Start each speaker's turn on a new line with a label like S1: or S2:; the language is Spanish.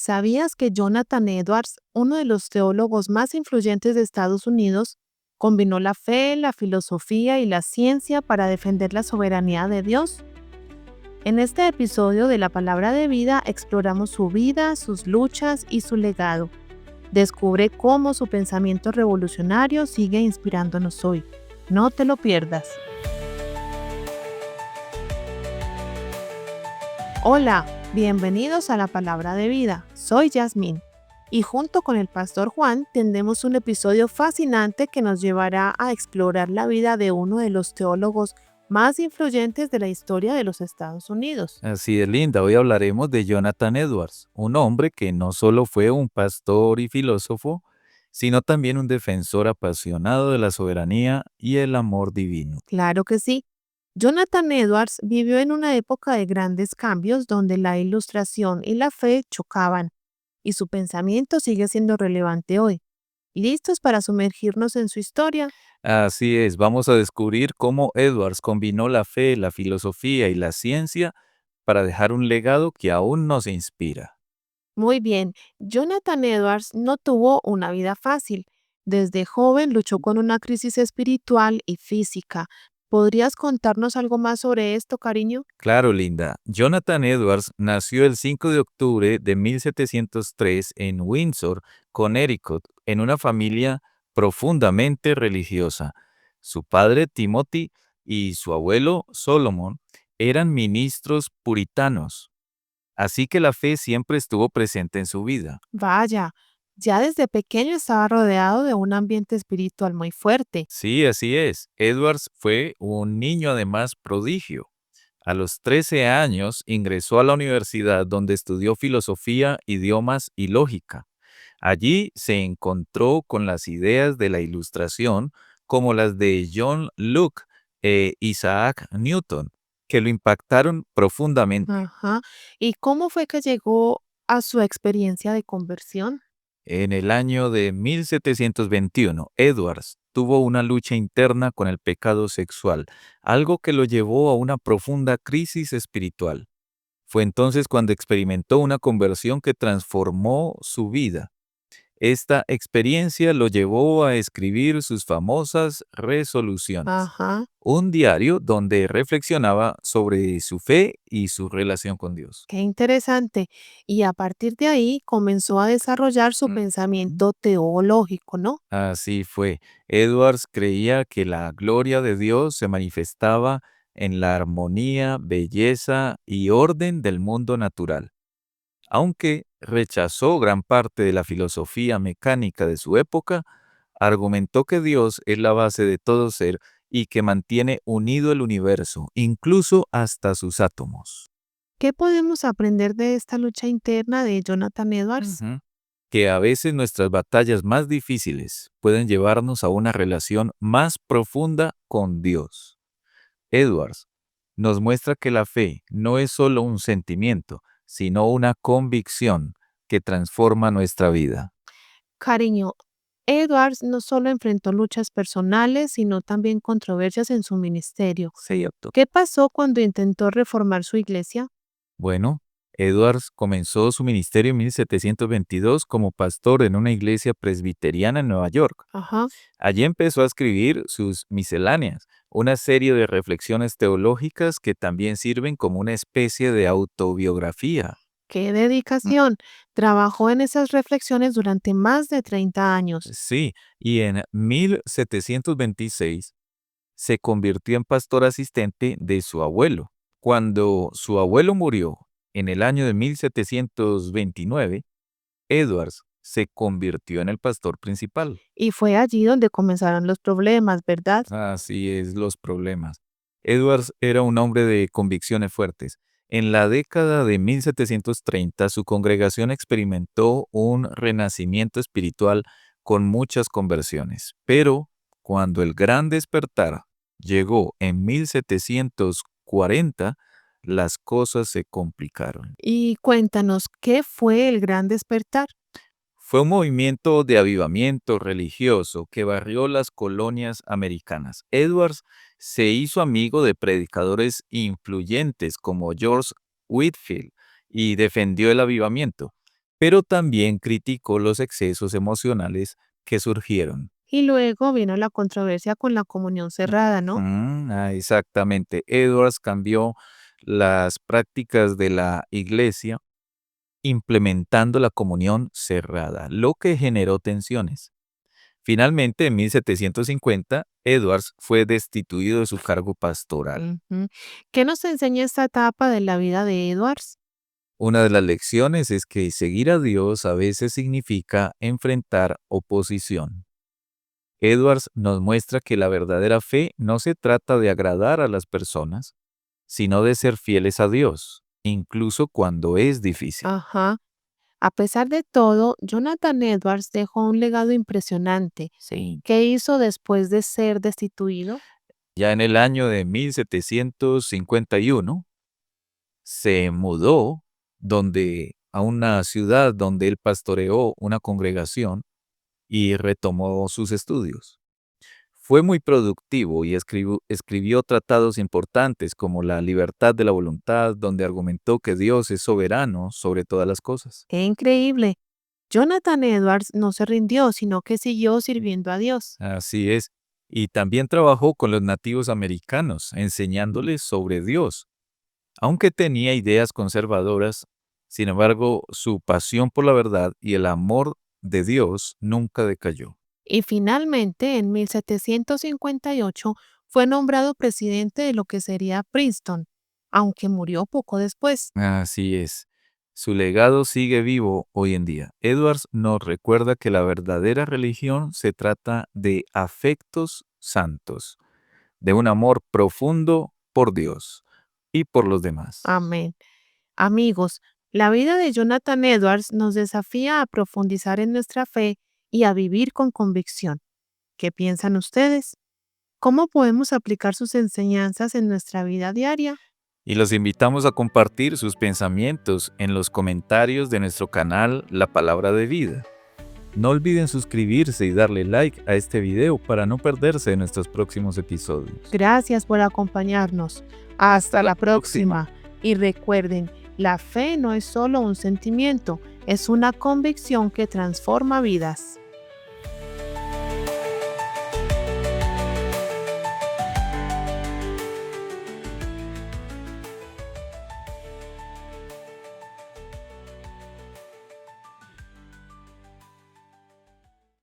S1: ¿Sabías que Jonathan Edwards, uno de los teólogos más influyentes de Estados Unidos, combinó la fe, la filosofía y la ciencia para defender la soberanía de Dios? En este episodio de La Palabra de Vida exploramos su vida, sus luchas y su legado. Descubre cómo su pensamiento revolucionario sigue inspirándonos hoy. No te lo pierdas. Hola, bienvenidos a La Palabra de Vida. Soy Yasmín y junto con el pastor Juan tendremos un episodio fascinante que nos llevará a explorar la vida de uno de los teólogos más influyentes de la historia de los Estados Unidos.
S2: Así es, Linda. Hoy hablaremos de Jonathan Edwards, un hombre que no solo fue un pastor y filósofo, sino también un defensor apasionado de la soberanía y el amor divino.
S1: Claro que sí. Jonathan Edwards vivió en una época de grandes cambios donde la ilustración y la fe chocaban, y su pensamiento sigue siendo relevante hoy. ¿Listos para sumergirnos en su historia?
S2: Así es, vamos a descubrir cómo Edwards combinó la fe, la filosofía y la ciencia para dejar un legado que aún nos inspira.
S1: Muy bien, Jonathan Edwards no tuvo una vida fácil. Desde joven luchó con una crisis espiritual y física. ¿Podrías contarnos algo más sobre esto, cariño?
S2: Claro, Linda. Jonathan Edwards nació el 5 de octubre de 1703 en Windsor, Connecticut, en una familia profundamente religiosa. Su padre, Timothy, y su abuelo, Solomon, eran ministros puritanos, así que la fe siempre estuvo presente en su vida.
S1: Vaya, ya desde pequeño estaba rodeado de un ambiente espiritual muy fuerte.
S2: Sí, así es. Edwards fue un niño además prodigio. A los 13 años ingresó a la universidad donde estudió filosofía, idiomas y lógica. Allí se encontró con las ideas de la Ilustración, como las de John Locke e Isaac Newton, que lo impactaron profundamente.
S1: Ajá. ¿Y cómo fue que llegó a su experiencia de conversión?
S2: En el año de 1721, Edwards tuvo una lucha interna con el pecado sexual, algo que lo llevó a una profunda crisis espiritual. Fue entonces cuando experimentó una conversión que transformó su vida. Esta experiencia lo llevó a escribir sus famosas resoluciones,
S1: Ajá.
S2: un diario donde reflexionaba sobre su fe y su relación con Dios.
S1: Qué interesante. Y a partir de ahí comenzó a desarrollar su
S2: Mm.
S1: pensamiento teológico, ¿no?
S2: Así fue. Edwards creía que la gloria de Dios se manifestaba en la armonía, belleza y orden del mundo natural. Aunque rechazó gran parte de la filosofía mecánica de su época, argumentó que Dios es la base de todo ser y que mantiene unido el universo, incluso hasta sus átomos.
S1: ¿Qué podemos aprender de esta lucha interna de Jonathan Edwards?
S2: Ujú. Que a veces nuestras batallas más difíciles pueden llevarnos a una relación más profunda con Dios. Edwards nos muestra que la fe no es solo un sentimiento, sino una convicción que transforma nuestra vida.
S1: Cariño, Edwards no solo enfrentó luchas personales, sino también controversias en su ministerio.
S2: Cierto.
S1: ¿Qué pasó cuando intentó reformar su iglesia?
S2: Bueno, Edwards comenzó su ministerio en 1722 como pastor en una iglesia presbiteriana en Nueva York.
S1: Ajá,
S2: Allí empezó a escribir sus misceláneas, una serie de reflexiones teológicas que también sirven como una especie de autobiografía.
S1: qué dedicación. Trabajó en esas reflexiones durante más de 30 años.
S2: Sí, y en 1726 se convirtió en pastor asistente de su abuelo. Cuando su abuelo murió en el año de 1729, Edwards se convirtió en el pastor principal.
S1: Y fue allí donde comenzaron los problemas, ¿verdad?
S2: Así es, los problemas. Edwards era un hombre de convicciones fuertes. En la década de 1730, su congregación experimentó un renacimiento espiritual con muchas conversiones. Pero cuando el gran despertar llegó en 1740, las cosas se complicaron.
S1: Y cuéntanos, ¿qué fue el gran despertar?
S2: Fue un movimiento de avivamiento religioso que barrió las colonias americanas. Edwards se hizo amigo de predicadores influyentes como George Whitefield y defendió el avivamiento. pero también criticó los excesos emocionales que surgieron.
S1: Y luego vino la controversia con la comunión cerrada, ¿no?
S2: Exactamente. Edwards cambió las prácticas de la iglesia implementando la comunión cerrada, lo que generó tensiones. Finalmente, en 1750, Edwards fue destituido de su cargo pastoral.
S1: Ujú. ¿Qué nos enseña esta etapa de la vida de Edwards?
S2: Una de las lecciones es que seguir a Dios a veces significa enfrentar oposición. Edwards nos muestra que la verdadera fe no se trata de agradar a las personas, sino de ser fieles a Dios, incluso cuando es difícil.
S1: Ajá. A pesar de todo, Jonathan Edwards dejó un legado impresionante.
S2: Sí.
S1: ¿Qué hizo después de ser destituido?
S2: Ya en el año de 1751, se mudó a una ciudad donde él pastoreó una congregación y retomó sus estudios. Fue muy productivo y escribió tratados importantes como La libertad de la voluntad, donde argumentó que Dios es soberano sobre todas las cosas.
S1: ¡Qué increíble! Jonathan Edwards no se rindió, sino que siguió sirviendo a Dios.
S2: Así es. Y también trabajó con los nativos americanos, enseñándoles sobre Dios. Aunque tenía ideas conservadoras, sin embargo, su pasión por la verdad y el amor de Dios nunca decayó.
S1: Y finalmente, en 1758, fue nombrado presidente de lo que sería Princeton, aunque murió poco después.
S2: Así es. Su legado sigue vivo hoy en día. Edwards nos recuerda que la verdadera religión se trata de afectos santos, de un amor profundo por Dios y por los demás.
S1: Amén. Amigos, la vida de Jonathan Edwards nos desafía a profundizar en nuestra fe y a vivir con convicción. ¿Qué piensan ustedes? ¿Cómo podemos aplicar sus enseñanzas en nuestra vida diaria?
S2: Y los invitamos a compartir sus pensamientos en los comentarios de nuestro canal La Palabra de Vida. No olviden suscribirse y darle like a este video para no perderse de nuestros próximos episodios.
S1: Gracias por acompañarnos. Hasta la próxima. Y recuerden, la fe no es solo un sentimiento, es una convicción que transforma vidas.